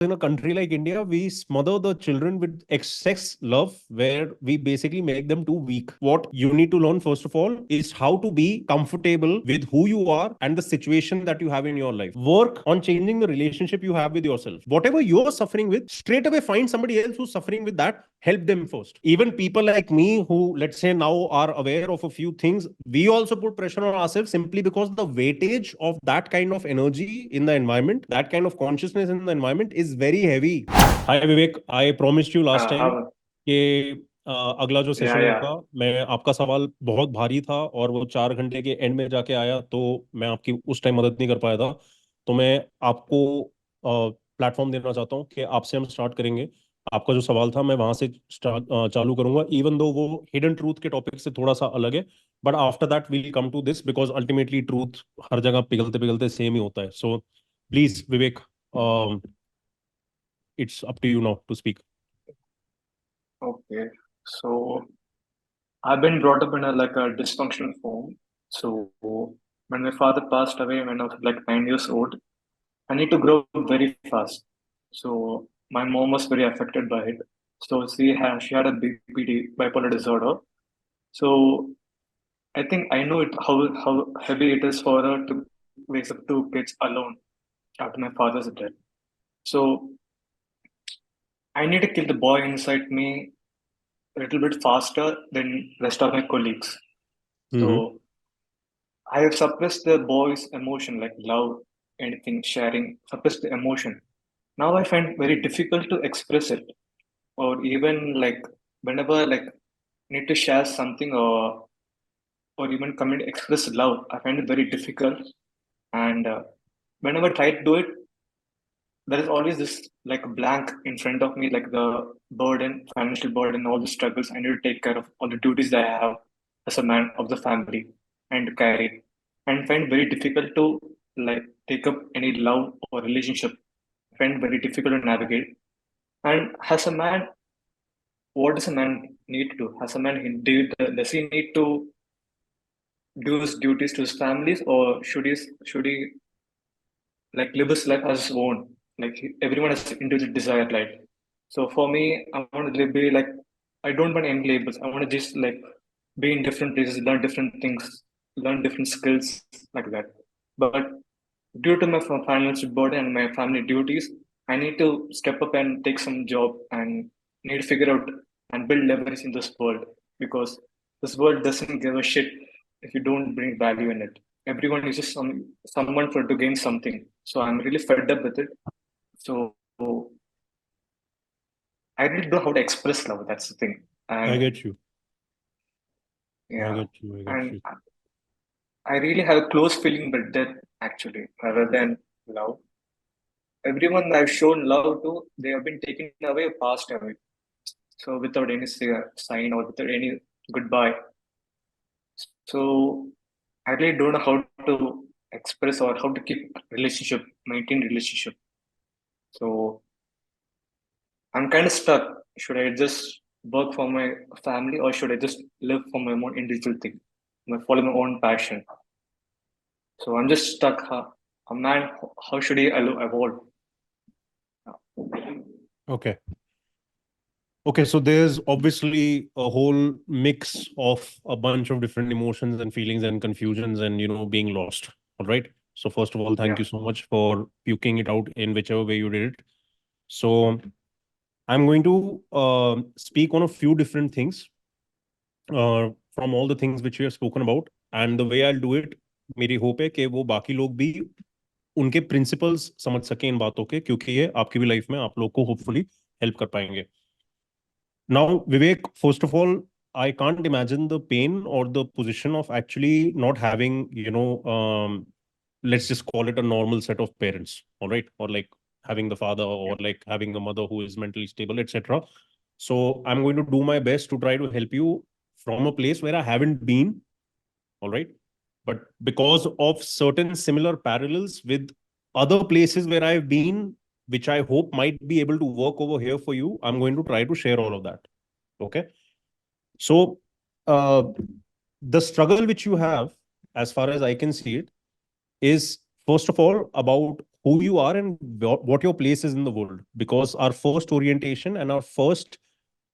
in a country like India, we smother the children with excess love, where we basically make them too weak. What you need to learn, first of all, is how to be comfortable with who you are and the situation that you have in your life. Work on changing the relationship you have with yourself. Whatever you're suffering with, straight away find somebody else who's suffering with that. Help them first. Even people like me who, let's say, now are aware of a few things, we also put pressure on ourselves simply because the weightage of that kind of energy in the environment, that kind of consciousness in the environment is very heavy. Hi Vivek, I promised you last time How? कि अगला जो Yeah, session yeah. होगा, मैं आपका सवाल बहुत भारी था और वो 4 घंटे के एंड में जाके आया, तो मैं आपकी उस टाइम मदद नहीं कर पाया था। तो मैं आपको प्लेटफॉर्म देना चाहता हूँ कि आपसे हम स्टार्ट करेंगे। आपका जो सवाल था मैं वहां से चालू करूंगा, इवन दो वो हिडन ट्रूथ के टॉपिक से थोड़ा सा अलग है। But after that we'll come to this, because ultimately truth हर जगह पिघलते पिघलते सेम ही होता है। So please Vivek, it's up to you now to speak. Okay. So I've been brought up in a dysfunctional home. So when my father passed away when I was like 9 years old, I need to grow up very fast. So my mom was very affected by it. So she had a BPD, bipolar disorder. So I think I know it how heavy it is for her to raise up two kids alone after my father's death. So I need to kill the boy inside me a little bit faster than rest of my colleagues. Hmm. So I have suppressed the boy's emotion like love, anything, sharing, suppressed the emotion. Now I find very difficult to express it, or even like whenever like need to share something or even commit express love, I find it very difficult. And whenever I try to do it, there is always this like blank in front of me, like the burden, financial burden, all the struggles I need to take care of, all the duties that I have as a man of the family and to carry, and find very difficult to like take up any love or relationship. Find very difficult to navigate. And as a man, what does a man need to do? As a man, does he need to do his duties to his families, or should he like live his life as his own. Everyone has individual desired life. So for me, I want to be like I don't want any labels. I want to just like be in different places, learn different things, learn different skills like that. But due to my financial burden and my family duties, I need to step up and take some job and need to figure out and build leverage in this world because this world doesn't give a shit if you don't bring value in it. Everyone is just someone for to gain something. So I'm really fed up with it. So I really don't know how to express love. That's the thing. I And get you. I yeah, get you. I get and you. I really have a close feeling with death actually, rather than love. Everyone I've shown love to, they have been taken away or passed away. So without any sign or without any goodbye. So I really don't know how to express or how to keep relationship, maintain relationship. So I'm kind of stuck. Should I just work for my family or should I just live for my own individual thing, follow my own passion? So I'm just stuck. A man, how should he evolve? Okay. Okay, so there's obviously a whole mix of a bunch of different emotions and feelings and confusions and, being lost. All right. So, first of all, thank Yeah. you so much for puking it out in whichever way you did it. So, I'm going to speak on a few different things from all the things which we have spoken about. And the way I'll do it, मेरी hope है कि वो बाकी लोग भी उनके principles समझ सकें इन बातों के, क्योंकि ये आपकी भी लाइफ में आप लोग को होपफुली हेल्प कर पाएंगे। Now, Vivek, first of all, I can't imagine the pain or the position of actually not having, let's just call it a normal set of parents, all right? Or like having the father or Yeah. like having the mother who is mentally stable, etc. So I'm going to do my best to try to help you from a place where I haven't been, all right? But because of certain similar parallels with other places where I've been, which I hope might be able to work over here for you, I'm going to try to share all of that. Okay. So, uh, the struggle which you have, as far as I can see it, is first of all about who you are and what your place is in the world. Because our first orientation and our first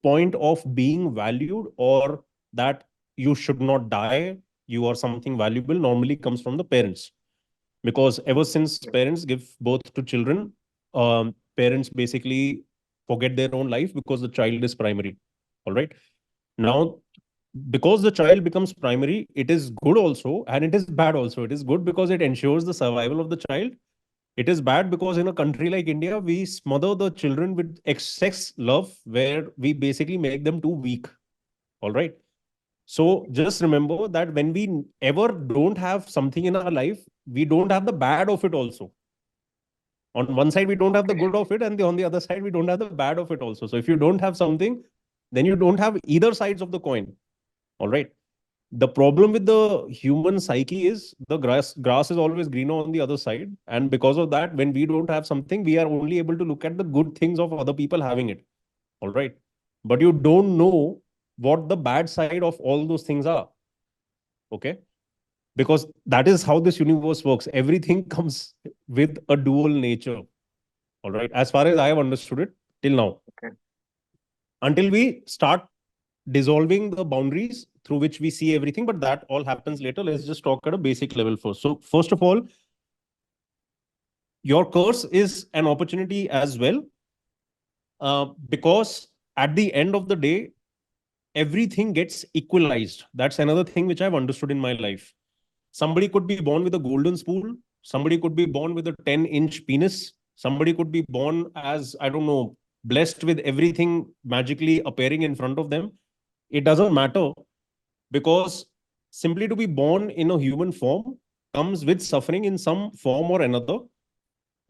point of being valued, or that you should not die, you are something valuable, normally comes from the parents. Because ever since Yeah. parents give birth to children, parents basically forget their own life because the child is primary. All right. Now, because the child becomes primary, it is good also and it is bad also. It is good because it ensures the survival of the child. It is bad because in a country like India, we smother the children with excess love, where we basically make them too weak. All right. So just remember that when we ever don't have something in our life, we don't have the bad of it also. On one side, we don't have the Okay. good of it, and on the other side, we don't have the bad of it also. So if you don't have something, then you don't have either sides of the coin. All right. The problem with the human psyche is the grass is always greener on the other side. And because of that, when we don't have something, we are only able to look at the good things of other people having it. All right. But you don't know what the bad side of all those things are. Okay. Because that is how this universe works. Everything comes with a dual nature. All right. As far as I have understood it till now, Okay. until we start dissolving the boundaries through which we see everything, but that all happens later. Let's just talk at a basic level first. So, first of all, your curse is an opportunity as well, because at the end of the day, everything gets equalized. That's another thing which I've understood in my life. Somebody could be born with a golden spoon. Somebody could be born with a 10-inch penis. Somebody could be born as, I don't know, blessed with everything magically appearing in front of them. It doesn't matter, because simply to be born in a human form comes with suffering in some form or another.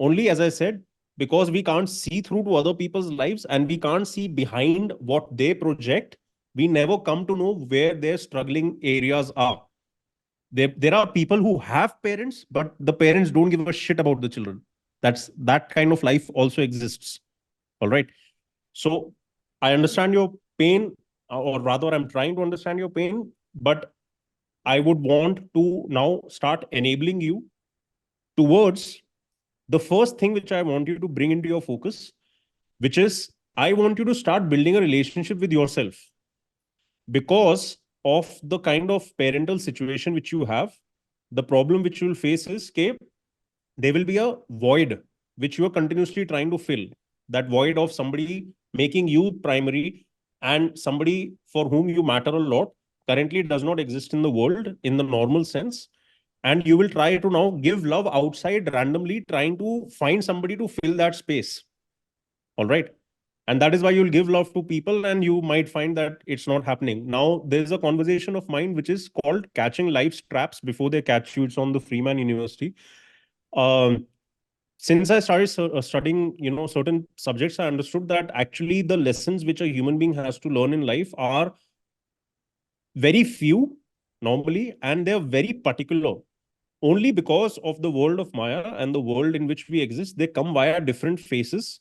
Only, as I said, because we can't see through to other people's lives and we can't see behind what they project, we never come to know where their struggling areas are. There are people who have parents, but the parents don't give a shit about the children. That kind of life also exists. All right. So I understand your pain, or rather, I'm trying to understand your pain, but I would want to now start enabling you towards the first thing which I want you to bring into your focus, which is I want you to start building a relationship with yourself. Because of the kind of parental situation which you have, the problem which you will face is, okay, there will be a void which you are continuously trying to fill. That void of somebody making you primary and somebody for whom you matter a lot currently does not exist in the world in the normal sense. And you will try to now give love outside randomly, trying to find somebody to fill that space. All right. And that is why you'll give love to people and you might find that it's not happening. Now, there's a conversation of mine which is called catching life's traps before they catch you. It's on the Freeman University. Um, since I started studying, certain subjects, I understood that actually the lessons which a human being has to learn in life are very few normally, and they're very particular. Only because of the world of Maya and the world in which we exist, they come via different phases.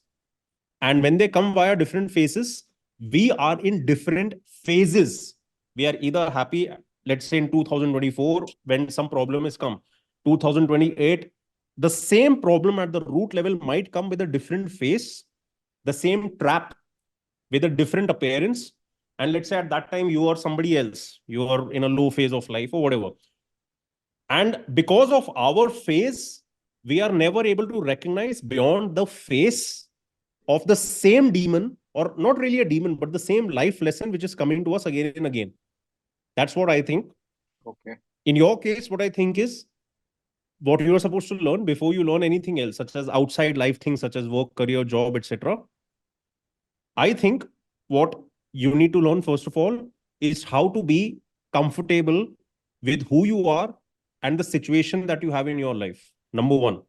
And when they come via different phases, we are in different phases. We are either happy, let's say in 2024, when some problem has come. 2028, the same problem at the root level might come with a different face, the same trap with a different appearance. And let's say at that time you are somebody else, you are in a low phase of life or whatever. And because of our phase, we are never able to recognize beyond the face of the same demon, or not really a demon, but the same life lesson which is coming to us again and again. That's what I think. Okay. In your case, what I think is what you are supposed to learn before you learn anything else, such as outside life things, such as work, career, job, etc. I think what you need to learn, first of all, is how to be comfortable with who you are and the situation that you have in your life. Number one.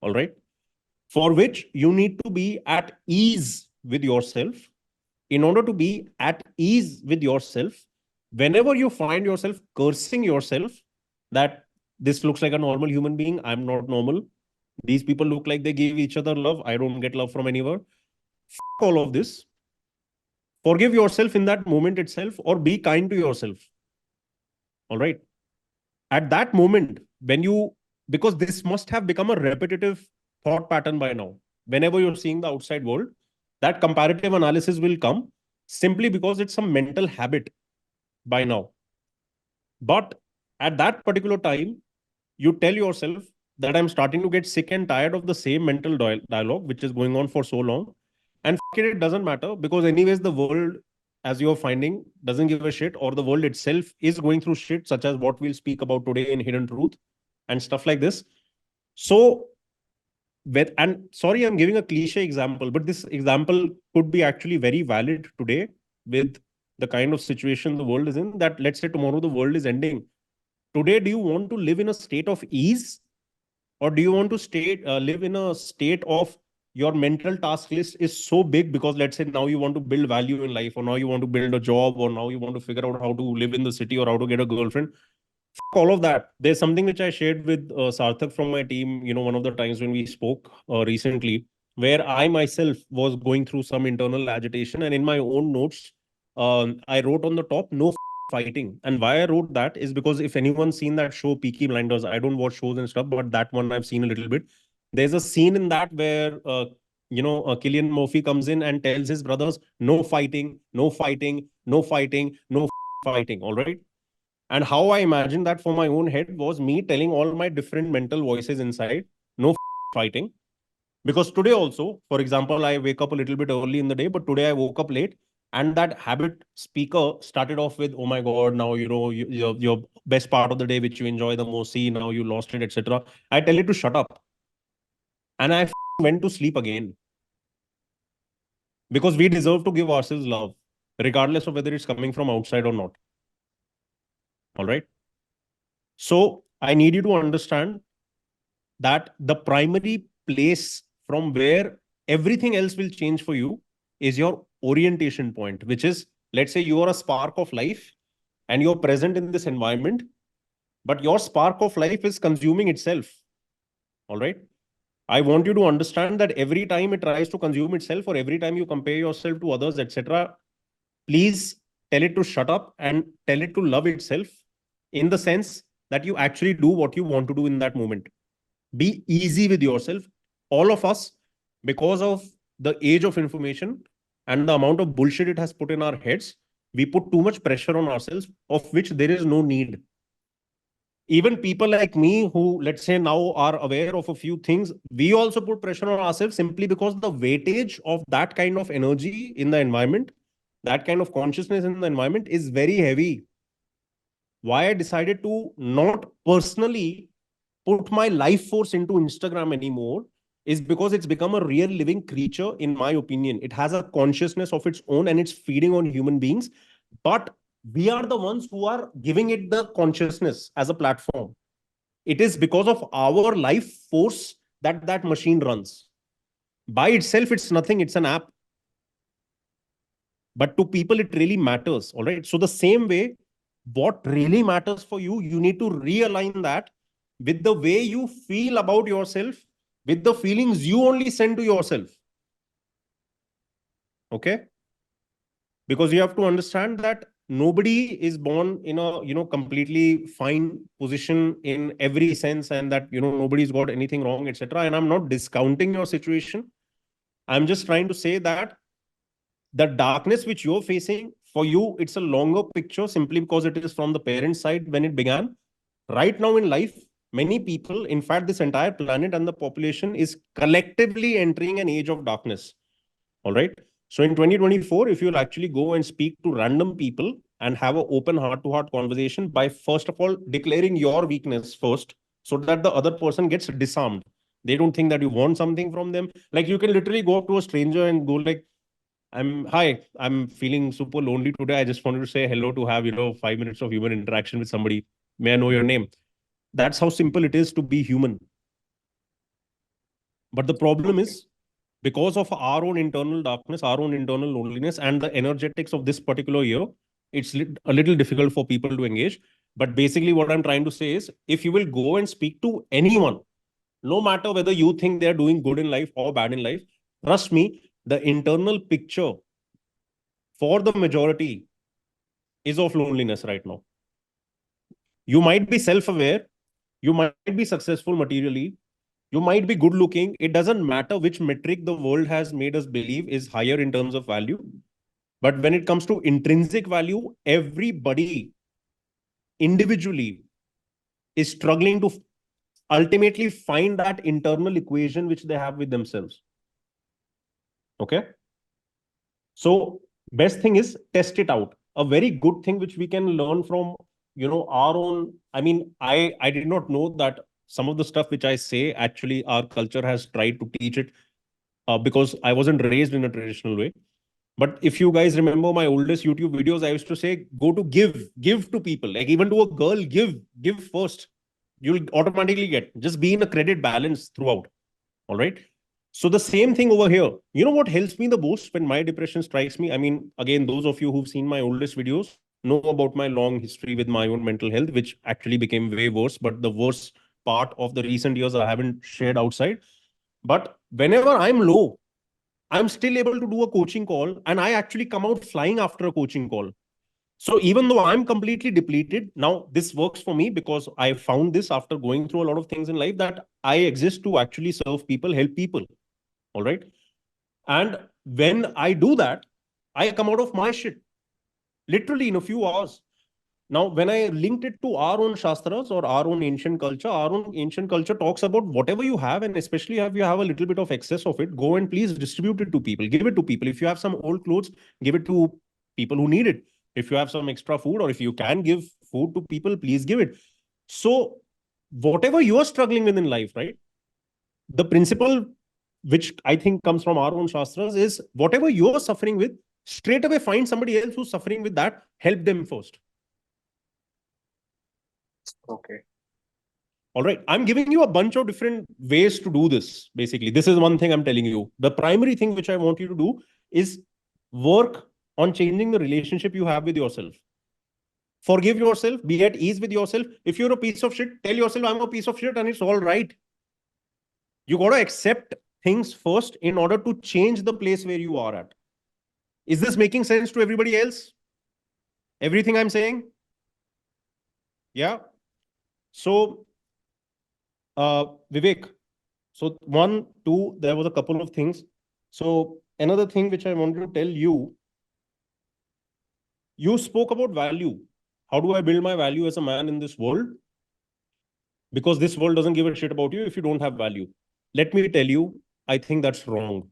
All right. For which you need to be at ease with yourself. In order to be at ease with yourself, whenever you find yourself cursing yourself, that this looks like a normal human being, I'm not normal. These people look like they give each other love. I don't get love from anywhere. All of this. Forgive yourself in that moment itself, or be kind to yourself. All right. At that moment, when you Because this must have become a repetitive thought pattern by now. Whenever you're seeing the outside world, that comparative analysis will come simply because it's a mental habit by now. But at that particular time, you tell yourself that I'm starting to get sick and tired of the same mental dialogue, which is going on for so long. And it doesn't matter because, anyways, the world, as you're finding, doesn't give a shit, or the world itself is going through shit, such as what we'll speak about today in Hidden Truth and stuff like this. So, and sorry, I'm giving a cliche example, but this example could be actually very valid today with the kind of situation the world is in. That let's say tomorrow the world is ending. Today, do you want to live in a state of ease, or do you want to live in a state of your mental task list is so big because let's say now you want to build value in life, or now you want to build a job, or now you want to figure out how to live in the city or how to get a girlfriend. All of that. There's something which I shared with Sarthak from my team, one of the times when we spoke recently, where I myself was going through some internal agitation. And in my own notes, I wrote on the top, no fighting. And why I wrote that is because if anyone's seen that show, Peaky Blinders, I don't watch shows and stuff, but that one I've seen a little bit. There's a scene in that where, Killian Murphy comes in and tells his brothers, no fighting, no fighting, no fighting, no fighting. All right. And how I imagined that for my own head was me telling all my different mental voices inside, no fighting. Because today also, for example, I wake up a little bit early in the day, but today I woke up late. And that habit speaker started off with, "Oh my God, now your best part of the day, which you enjoy the most. See, now you lost it, etc." I tell it to shut up, and I went to sleep again because we deserve to give ourselves love, regardless of whether it's coming from outside or not. All right. So I need you to understand that the primary place from where everything else will change for you is your orientation point, which is, let's say you are a spark of life and you're present in this environment, but your spark of life is consuming itself. All right. I want you to understand that every time it tries to consume itself, or every time you compare yourself to others, etc., please tell it to shut up and tell it to love itself, in the sense that you actually do what you want to do in that moment. Be easy with yourself. All of us, because of the age of information and the amount of bullshit it has put in our heads, we put too much pressure on ourselves, of which there is no need. Even people like me who, let's say, now are aware of a few things, we also put pressure on ourselves simply because the weightage of that kind of energy in the environment, that kind of consciousness in the environment is very heavy. Why I decided to not personally put my life force into Instagram anymore is because it's become a real living creature, in my opinion. It has a consciousness of its own and it's feeding on human beings. But we are the ones who are giving it the consciousness as a platform. It is because of our life force that that machine runs. By itself, it's nothing, it's an app. But to people, it really matters. All right. So, the same way, what really matters for you, you need to realign that with the way you feel about yourself, with the feelings you only send to yourself. Okay. Because you have to understand that nobody is born in a completely fine position in every sense, and that nobody's got anything wrong, etc. And I'm not discounting your situation. I'm just trying to say that the darkness which you're facing, for you, it's a longer picture simply because it is from the parent side when it began. Right now in life, many people, in fact, this entire planet and the population is collectively entering an age of darkness. All right. So in 2024, if you'll actually go and speak to random people and have an open heart to heart conversation by first of all declaring your weakness first, so that the other person gets disarmed. They don't think that you want something from them. Like you can literally go up to a stranger and go like, I'm feeling super lonely today. I just wanted to say hello to have, 5 minutes of human interaction with somebody. May I know your name? That's how simple it is to be human. But the problem Okay. is, because of our own internal darkness, our own internal loneliness, and the energetics of this particular year, it's a little difficult for people to engage. But basically, what I'm trying to say is, if you will go and speak to anyone, no matter whether you think they're doing good in life or bad in life, trust me, the internal picture for the majority is of loneliness right now. You might be self aware, You might be successful materially. You might be good looking. It doesn't matter which metric the world has made us believe is higher in terms of value. But when it comes to intrinsic value, everybody individually is struggling to ultimately find that internal equation which they have with themselves. Okay. So best thing is test it out. A very good thing which we can learn from, our own. I mean, I did not know that some of the stuff which I say, actually our culture has tried to teach it, because I wasn't raised in a traditional way. But if you guys remember my oldest YouTube videos, I used to say, go to give to people, like even to a girl, give first. You'll automatically get, just be in a credit balance throughout. All right. So the same thing over here. You know what helps me the most when my depression strikes me? I mean, again, those of you who've seen my oldest videos know about my long history with my own mental health, which actually became way worse. But the worst part of the recent years I haven't shared outside. But whenever I'm low, I'm still able to do a coaching call, and I actually come out flying after a coaching call. So even though I'm completely depleted, now this works for me because I found this after going through a lot of things in life, that I exist to actually serve people, help people. All right. And when I do that, I come out of my shit literally in a few hours. Now, when I linked it to our own Shastras or our own ancient culture talks about whatever you have, and especially if you have a little bit of excess of it, go and please distribute it to people, give it to people. If you have some old clothes, give it to people who need it. If you have some extra food, or if you can give food to people, please give it. So, whatever you are struggling with in life, right? The principle which I think comes from our own Shastras is whatever you're suffering with, straight away find somebody else who's suffering with that, help them first. Okay. All right. I'm giving you a bunch of different ways to do this. Basically, this is one thing I'm telling you. The primary thing which I want you to do is work on changing the relationship you have with yourself. Forgive yourself, be at ease with yourself. If you're a piece of shit, tell yourself, I'm a piece of shit and it's all right. You got to accept things first in order to change the place where you are at. Is this making sense to everybody else? Everything I'm saying? Yeah. So, Vivek, so one, two, there was a couple of things. So another thing which I wanted to tell you, you spoke about value. How do I build my value as a man in this world? Because this world doesn't give a shit about you if you don't have value. Let me tell you, I think that's wrong.